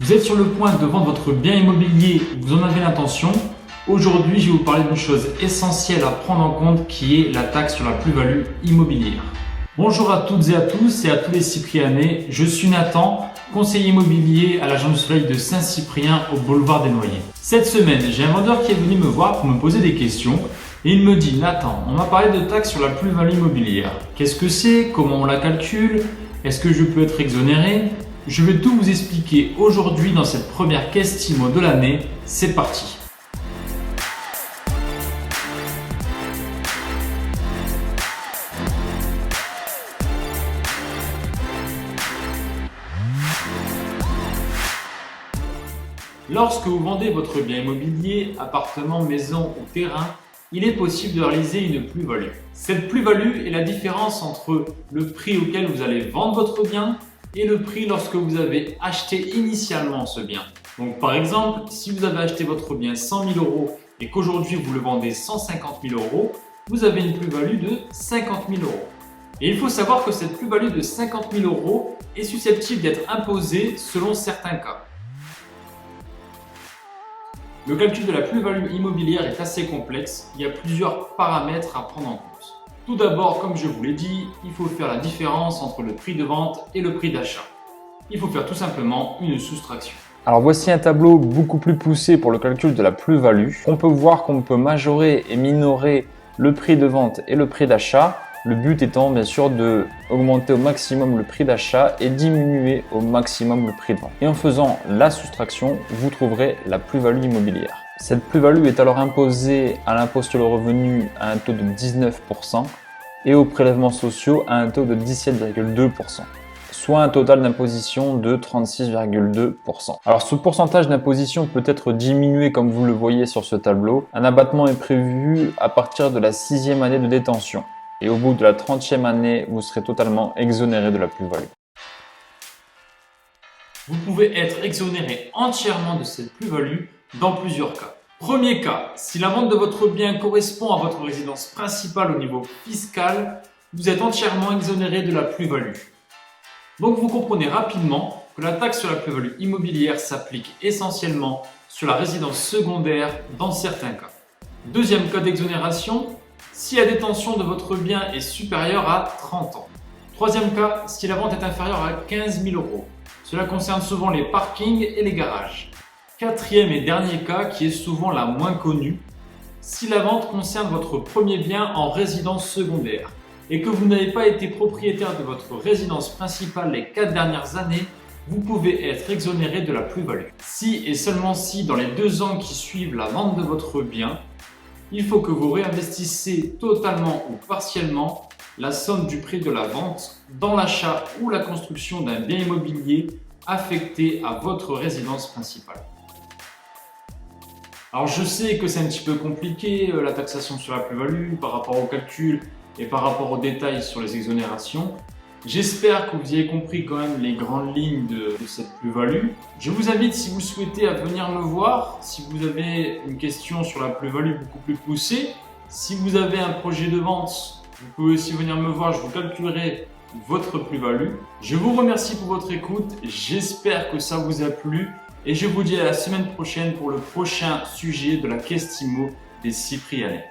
Vous êtes sur le point de vendre votre bien immobilier, vous en avez l'intention. Aujourd'hui, je vais vous parler d'une chose essentielle à prendre en compte qui est la taxe sur la plus-value immobilière. Bonjour à toutes et à tous et à tous les Cyprianais, je suis Nathan, conseiller immobilier à l'agence du soleil de Saint-Cyprien au boulevard des Noyers. Cette semaine, j'ai un vendeur qui est venu me voir pour me poser des questions et il me dit: Nathan, on m'a parlé de taxe sur la plus-value immobilière. Qu'est-ce que c'est? Comment on la calcule? Est-ce que je peux être exonéré? Je vais tout vous expliquer aujourd'hui dans cette première Questimo de l'année. C'est parti! Lorsque vous vendez votre bien immobilier, appartement, maison ou terrain, il est possible de réaliser une plus-value. Cette plus-value est la différence entre le prix auquel vous allez vendre votre bien et le prix lorsque vous avez acheté initialement ce bien. Donc par exemple, si vous avez acheté votre bien 100 000 € et qu'aujourd'hui vous le vendez 150 000 €, vous avez une plus-value de 50 000 €. Et il faut savoir que cette plus-value de 50 000 € est susceptible d'être imposée selon certains cas. Le calcul de la plus-value immobilière est assez complexe, il y a plusieurs paramètres à prendre en compte. Tout d'abord, comme je vous l'ai dit, il faut faire la différence entre le prix de vente et le prix d'achat. Il faut faire tout simplement une soustraction. Alors voici un tableau beaucoup plus poussé pour le calcul de la plus-value. On peut voir qu'on peut majorer et minorer le prix de vente et le prix d'achat. Le but étant bien sûr de augmenter au maximum le prix d'achat et diminuer au maximum le prix de vente. Et en faisant la soustraction, vous trouverez la plus-value immobilière. Cette plus-value est alors imposée à l'impôt sur le revenu à un taux de 19% et aux prélèvements sociaux à un taux de 17,2%. Soit un total d'imposition de 36,2%. Alors ce pourcentage d'imposition peut être diminué comme vous le voyez sur ce tableau. Un abattement est prévu à partir de la 6e année de détention. Et au bout de la 30e année, vous serez totalement exonéré de la plus-value. Vous pouvez être exonéré entièrement de cette plus-value dans plusieurs cas. Premier cas, si la vente de votre bien correspond à votre résidence principale au niveau fiscal, vous êtes entièrement exonéré de la plus-value. Donc vous comprenez rapidement que la taxe sur la plus-value immobilière s'applique essentiellement sur la résidence secondaire dans certains cas. Deuxième cas d'exonération, si la détention de votre bien est supérieure à 30 ans. Troisième cas, si la vente est inférieure à 15 000 €. Cela concerne souvent les parkings et les garages. Quatrième et dernier cas, qui est souvent la moins connue, si la vente concerne votre premier bien en résidence secondaire et que vous n'avez pas été propriétaire de votre résidence principale les 4 dernières années, vous pouvez être exonéré de la plus-value. Si et seulement si dans les 2 ans qui suivent la vente de votre bien, il faut que vous réinvestissez totalement ou partiellement la somme du prix de la vente dans l'achat ou la construction d'un bien immobilier affecté à votre résidence principale. Alors je sais que c'est un petit peu compliqué la taxation sur la plus-value par rapport au calcul et par rapport aux détails sur les exonérations. J'espère que vous avez compris quand même les grandes lignes de cette plus-value. Je vous invite, si vous le souhaitez, à venir me voir. Si vous avez une question sur la plus-value beaucoup plus poussée, si vous avez un projet de vente, vous pouvez aussi venir me voir, je vous calculerai votre plus-value. Je vous remercie pour votre écoute, j'espère que ça vous a plu et je vous dis à la semaine prochaine pour le prochain sujet de la Questimo des Cyprianais.